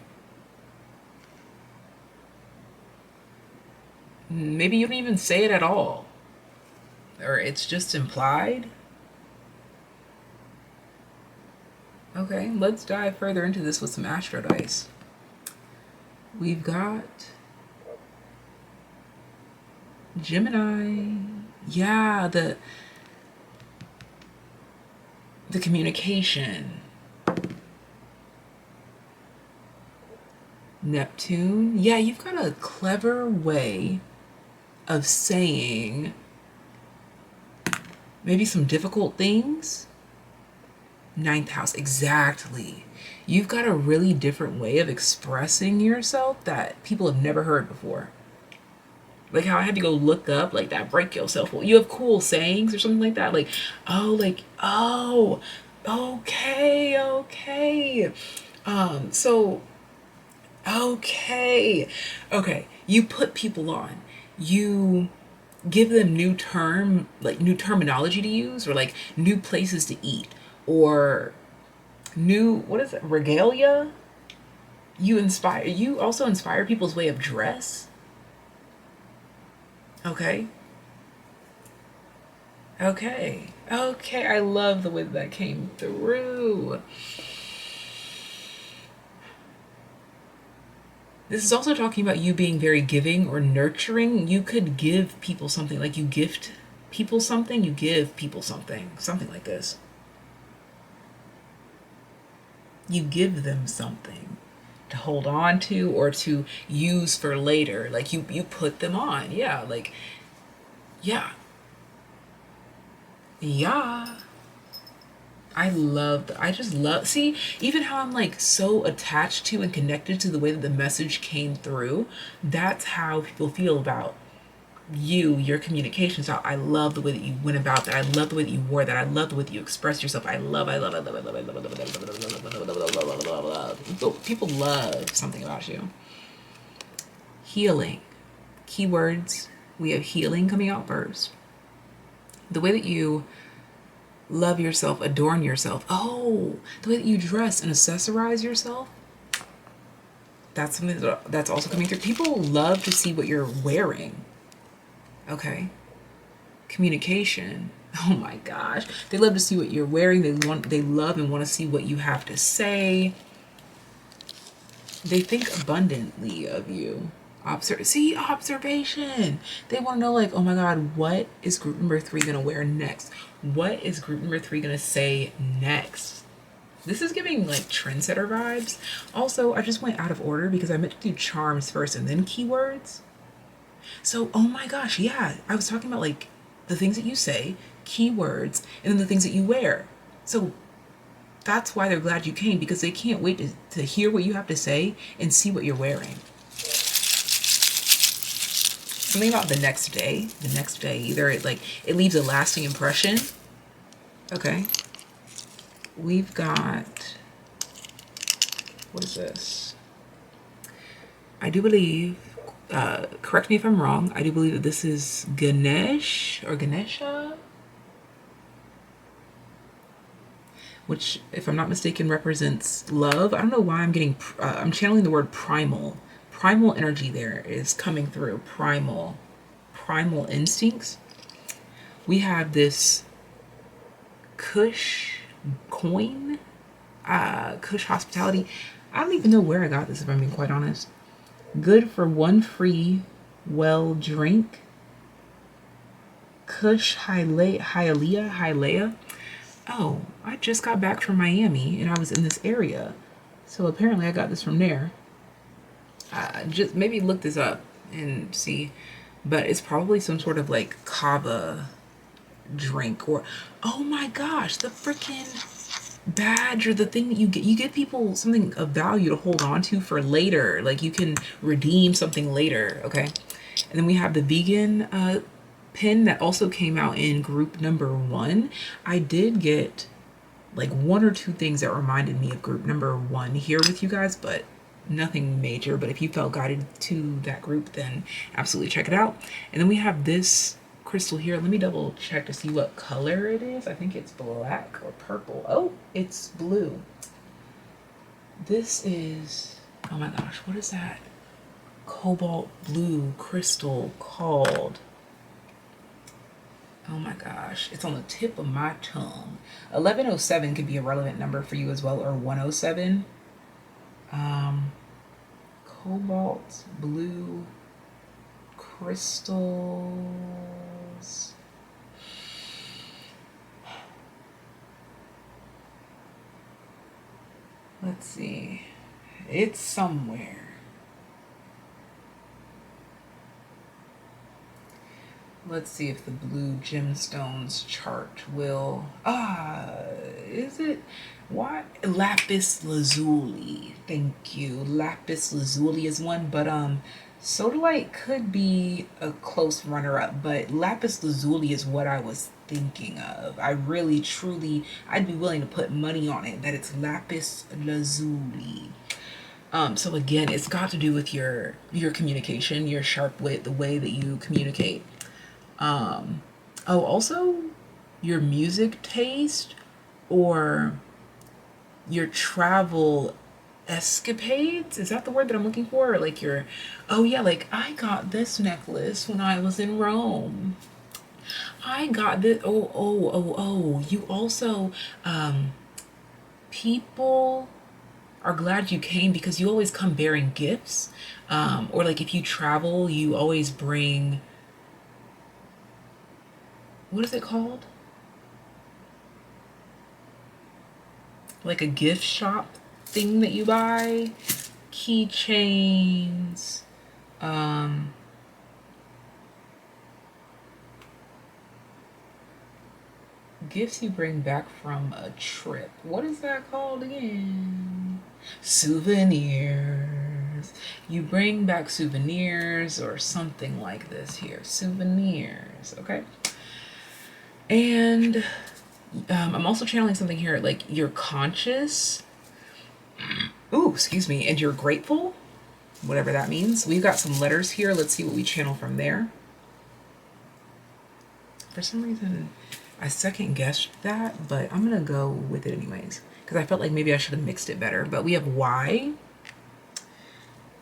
Maybe you don't even say it at all, or it's just implied. Okay, let's dive further into this with some astro dice. We've got Gemini. Yeah, the communication. Neptune. Yeah, you've got a clever way of saying maybe some difficult things. 9th house, exactly. You've got a really different way of expressing yourself that people have never heard before. Like how I had to go look up like that break yourself. You have cool sayings or something like that. Like, okay. So, okay. You put people on. You give them new terminology to use, or like new places to eat, or new, what is it, regalia? You also inspire people's way of dress. Okay, I love the way that came through. This is also talking about you being very giving or nurturing. You could give people something, like you gift people something, you give people something like this. You give them something to hold on to or to use for later. Like you put them on. Yeah, like, yeah. I just love, see, even how I'm like so attached to and connected to the way that the message came through. That's how people feel about you, your communication style. I love the way that you went about that. I love the way that you wore that. I love the way that you express yourself. I love. People love something about you. Healing. Keywords. We have healing coming out first. The way that you love yourself, adorn yourself. Oh, the way that you dress and accessorize yourself. That's something that's also coming through. People love to see what you're wearing. Okay. Communication. Oh my gosh. They love to see what you're wearing. They love and want to see what you have to say. They think abundantly of you. See, observation. They want to know, like, oh my God, what is group number 3 gonna wear next? What is group number 3 gonna say next? This is giving like trendsetter vibes. Also, I just went out of order because I meant to do charms first and then keywords. So, oh my gosh, yeah, I was talking about like the things that you say, keywords, and then the things that you wear. So that's why they're glad you came, because they can't wait to hear what you have to say and see what you're wearing. Something about the next day. The next day, either it leaves a lasting impression. Okay. We've got, what is this? I do believe, correct me if I'm wrong, I do believe that this is Ganesh or Ganesha, which, if I'm not mistaken, represents love. I don't know why I'm getting, I'm channeling the word primal. Primal energy there is coming through. Primal instincts. We have this Kush coin, Kush hospitality. I don't even know where I got this, if I'm being quite honest. Good for one free well drink. Kush Hialeah. Oh, I just got back from Miami and I was in this area, so apparently I got this from there. Just maybe look this up and see, but it's probably some sort of like kava drink, or oh my gosh, the freaking badge, or the thing that you get people something of value to hold on to for later, like you can redeem something later. Okay. And then we have the vegan pin that also came out in group number 1. I did get like 1 or 2 things that reminded me of group number 1 here with you guys, but nothing major. But if you felt guided to that group, then absolutely check it out. And then we have this crystal here. Let me double check to see what color it is. I think it's black or purple. Oh, it's blue. This is, oh my gosh, what is that cobalt blue crystal called? Oh my gosh, it's on the tip of my tongue. 1107 could be a relevant number for you as well, or 107. Cobalt blue crystals. Let's see. It's somewhere. Let's see if the blue gemstones chart will, is it, what? Lapis lazuli. Thank you. Lapis lazuli is one, but sodalite could be a close runner-up, but lapis lazuli is what I was thinking of. I really, truly, I'd be willing to put money on it that it's lapis lazuli. So again, it's got to do with your communication, your sharp wit, the way that you communicate. Also your music taste or your travel escapades. Is that the word that I'm looking for? Or like your, oh yeah, like I got this necklace when I was in Rome. I got this. Oh. You also, people are glad you came because you always come bearing gifts. Or like if you travel, you always bring, what is it called? Like a gift shop thing that you buy. Keychains. Gifts you bring back from a trip. What is that called again? Souvenirs. You bring back souvenirs or something like this here. Souvenirs, okay? And I'm also channeling something here, like you're conscious. Ooh, excuse me. And you're grateful, whatever that means. We've got some letters here. Let's see what we channel from there. For some reason, I second guessed that, but I'm going to go with it anyways, because I felt like maybe I should have mixed it better. But we have Y.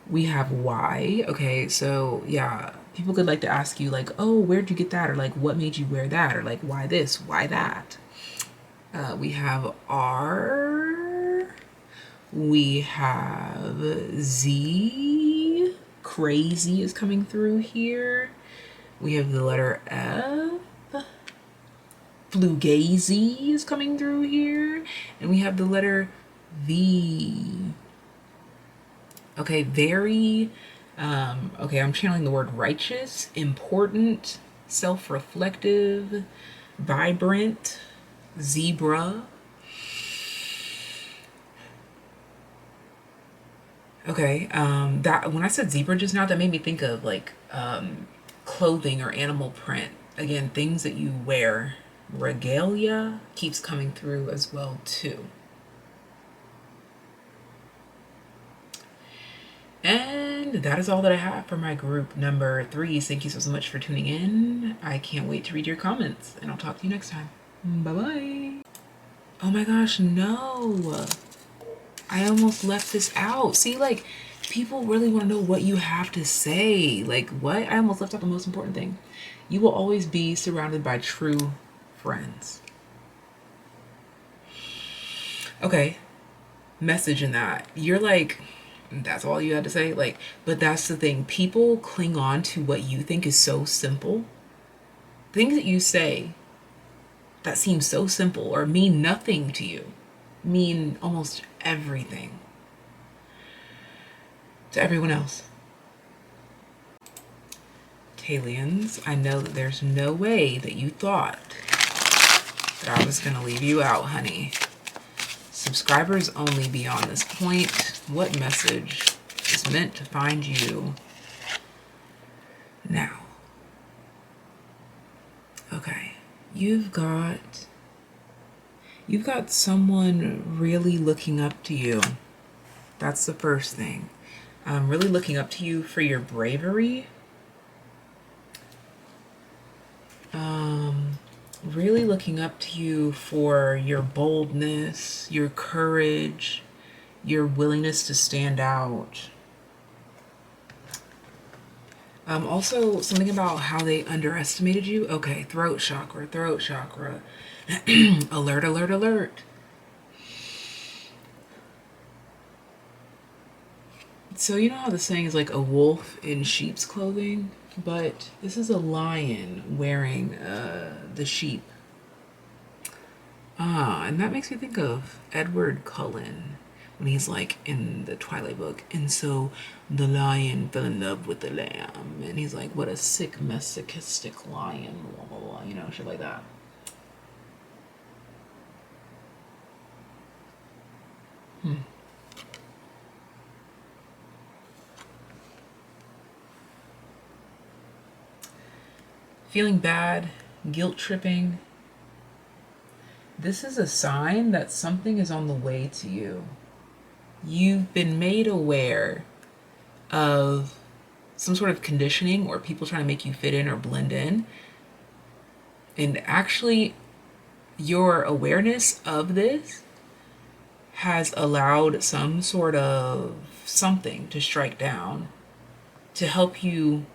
We have Y. Okay, so yeah, people could like to ask you like, oh, where'd you get that? Or like, what made you wear that? Or like, why this? Why that? We have R. We have Z. Crazy is coming through here. We have the letter F. Flugazy is coming through here. And we have the letter V. Okay, very, okay, I'm channeling the word righteous, important, self-reflective, vibrant, zebra. Okay, that when I said zebra just now, that made me think of like clothing or animal print. Again, things that you wear. Regalia keeps coming through as well too. And that is all that I have for my group number 3. Thank you so much for tuning in. I can't wait to read your comments, and I'll talk to you next time. Bye-bye. Oh my gosh, no. I almost left this out. See, like, people really want to know what you have to say. Like, what? I almost left out the most important thing. You will always be surrounded by true friends. Okay, message in that. You're like, that's all you had to say? Like, but that's the thing. People cling on to what you think is so simple. Things that you say that seem so simple or mean nothing to you mean almost everything to everyone else. TAYliens, I know that there's no way that you thought that I was gonna leave you out, honey. Subscribers only beyond this point. What message is meant to find you now? Okay, you've got someone really looking up to you. That's the first thing. Really looking up to you for your bravery. Really looking up to you for your boldness, your courage, your willingness to stand out. Also, something about how they underestimated you. Okay, throat chakra, throat chakra. Alert, alert, alert. So you know how the saying is like a wolf in sheep's clothing? But this is a lion wearing the sheep. And that makes me think of Edward Cullen when he's like in the Twilight book. And so the lion fell in love with the lamb. And he's like, what a sick, masochistic lion, blah, blah, blah, you know, shit like that. Feeling bad, guilt tripping. This is a sign that something is on the way to you. You've been made aware of some sort of conditioning or people trying to make you fit in or blend in. And actually, your awareness of this has allowed some sort of something to strike down to help you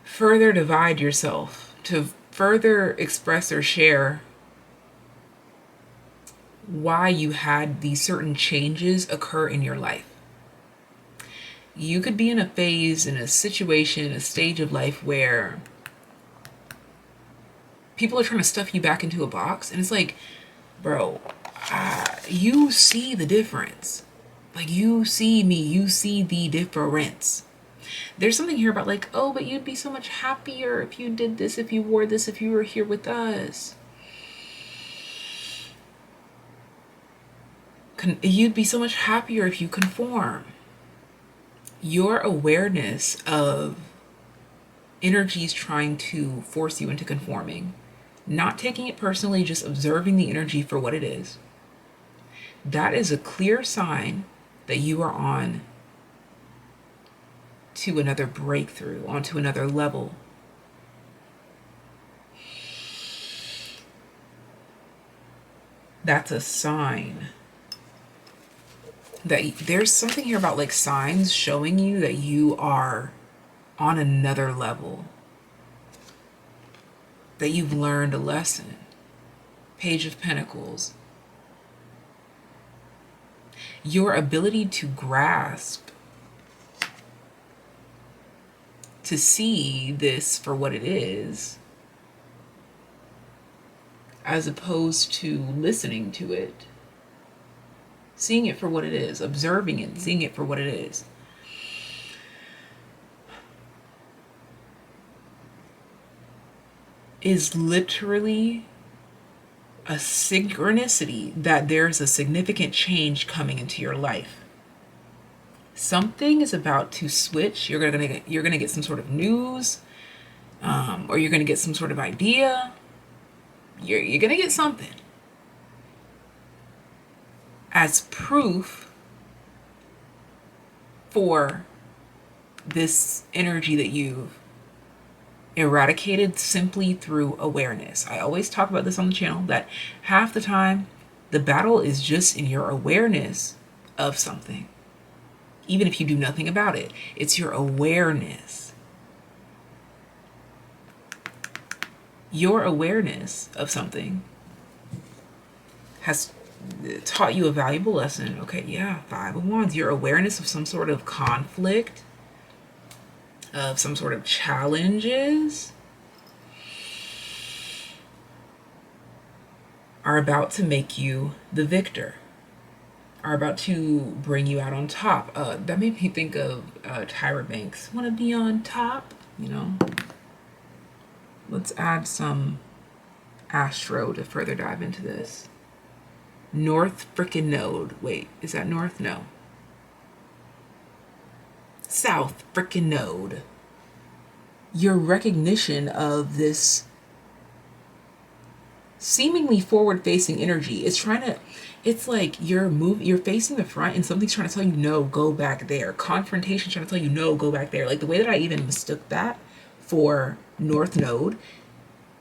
further divide yourself, to further express or share why you had these certain changes occur in your life. You could be in a phase, in a situation, a stage of life where people are trying to stuff you back into a box, and it's like, bro, you see the difference. Like, you see me, you see the difference. There's something here about like, oh, but you'd be so much happier if you did this, if you wore this, if you were here with us. You'd be so much happier if you conform. Your awareness of energies trying to force you into conforming, not taking it personally, just observing the energy for what it is, that is a clear sign that you are on to another breakthrough, onto another level. That's a sign that there's something here about like signs showing you that you are on another level, that you've learned a lesson. Page of Pentacles. Your ability to grasp, to see this for what it is, as opposed to listening to it, seeing it for what it is, observing it, seeing it for what it is literally a synchronicity that there's a significant change coming into your life. Something is about to switch. You're gonna get some sort of news, or you're gonna get some sort of idea. You're gonna get something as proof for this energy that you've eradicated simply through awareness. I always talk about this on the channel, that half the time the battle is just in your awareness of something. Even if you do nothing about it, it's your awareness. Your awareness of something has taught you a valuable lesson. Okay, yeah, Five of Wands. Your awareness of some sort of conflict, of some sort of challenges, are about to make you the victor, are about to bring you out on top. That made me think of Tyra Banks. Want to be on top, you know? Let's add some astro to further dive into this. North frickin' node. Wait, is that north? No. South frickin' node. Your recognition of this seemingly forward-facing energy is trying to, it's like you're facing the front and something's trying to tell you, no, go back there. Confrontation trying to tell you, no, go back there. Like the way that I even mistook that for North Node,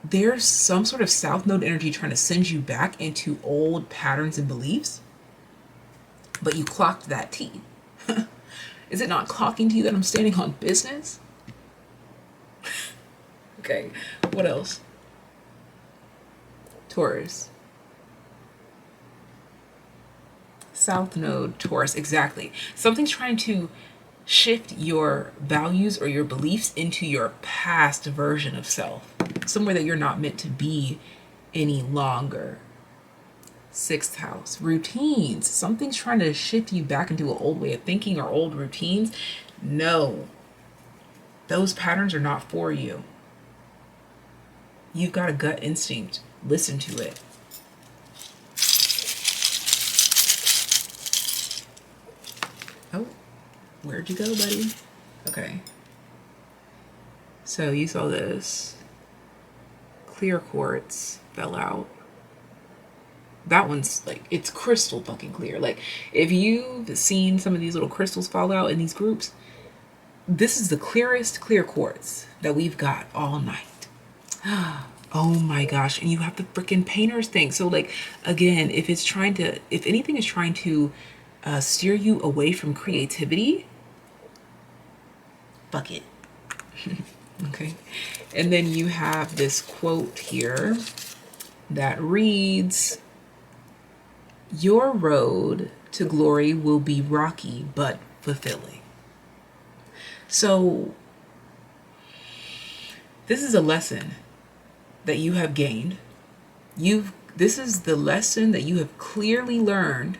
there's some sort of South Node energy trying to send you back into old patterns and beliefs, but you clocked that T. Is it not clocking to you that I'm standing on business? Okay, what else? Taurus. South Node, Taurus, exactly. Something's trying to shift your values or your beliefs into your past version of self, somewhere that you're not meant to be any longer. Sixth house, routines. Something's trying to shift you back into an old way of thinking or old routines. No, those patterns are not for you. You've got a gut instinct. Listen to it. Oh, where'd you go, buddy? Okay. So you saw this. Clear quartz fell out. That one's like, it's crystal fucking clear. Like, if you've seen some of these little crystals fall out in these groups, this is the clearest clear quartz that we've got all night. Oh my gosh. And you have the freaking painter's thing. So like, again, if anything is trying to steer you away from creativity, fuck it. Okay. And then you have this quote here that reads, "Your road to glory will be rocky but fulfilling." So this is a lesson that you have gained. This is the lesson that you have clearly learned,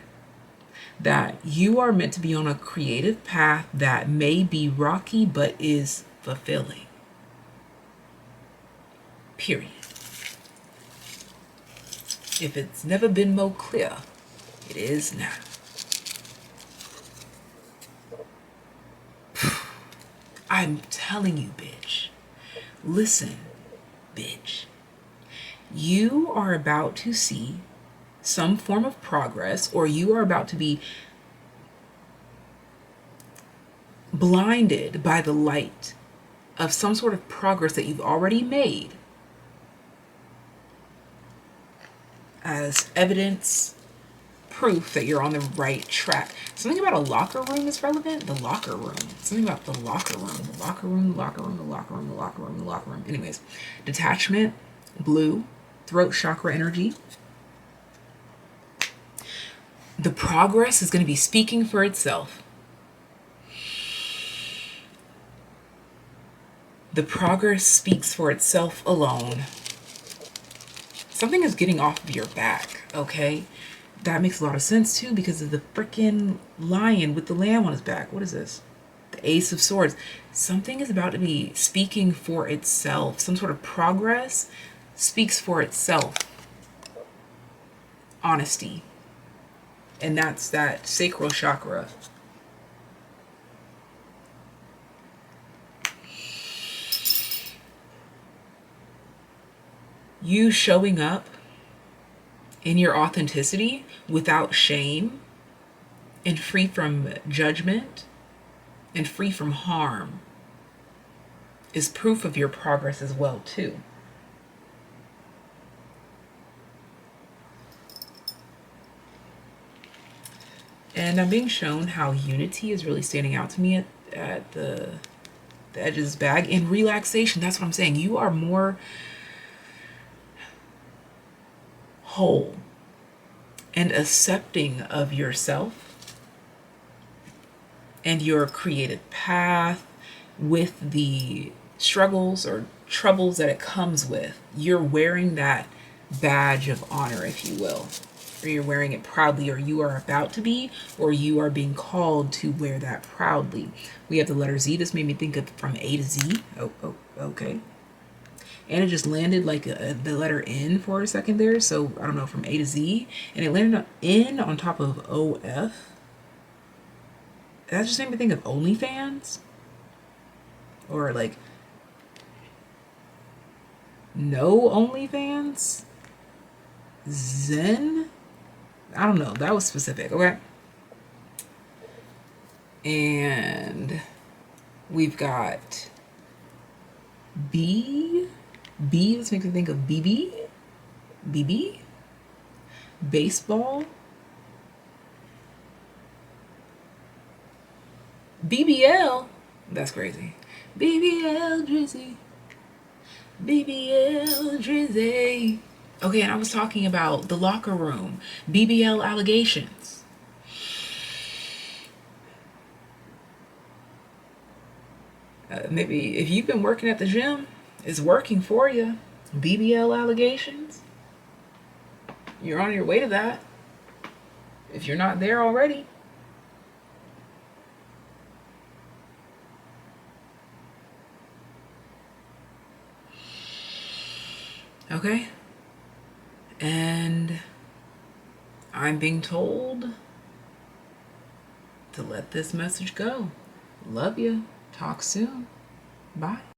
that you are meant to be on a creative path that may be rocky but is fulfilling. Period. If it's never been more clear, it is now. I'm telling you, bitch. Listen, bitch. You are about to see some form of progress, or you are about to be blinded by the light of some sort of progress that you've already made, as evidence proof that you're on the right track. Something about a locker room is relevant. The locker room. Something about the locker room. The locker room, the locker room, the locker room, the locker room, the locker room. Anyways, detachment, blue, throat chakra energy. The progress is going to be speaking for itself. The progress speaks for itself alone. Something is getting off of your back, okay? That makes a lot of sense too because of the freaking lion with the lamb on his back. What is this? The Ace of Swords. Something is about to be speaking for itself. Some sort of progress speaks for itself. Honesty. And that's that sacral chakra. You showing up in your authenticity without shame and free from judgment and free from harm is proof of your progress as well too. And I'm being shown how unity is really standing out to me at the edges bag and relaxation. That's what I'm saying. You are more whole and accepting of yourself and your created path with the struggles or troubles that it comes with. You're wearing that badge of honor, if you will, or you're wearing it proudly, or you are about to be, or you are being called to wear that proudly. We have the letter Z. This made me think of from A to Z. Oh, okay. And it just landed like the letter N for a second there. So I don't know, from A to Z. And it landed on N on top of OF. That just made me think of OnlyFans. Or like no OnlyFans. Zen. I don't know. That was specific. Okay. And we've got B. This makes me think of BB, baseball, BBL, that's crazy, BBL Drizzy. Okay, and I was talking about the locker room, BBL allegations. Maybe if you've been working at the gym, it's working for you. BBL allegations. You're on your way to that. If you're not there already. Okay. And I'm being told to let this message go. Love you. Talk soon. Bye.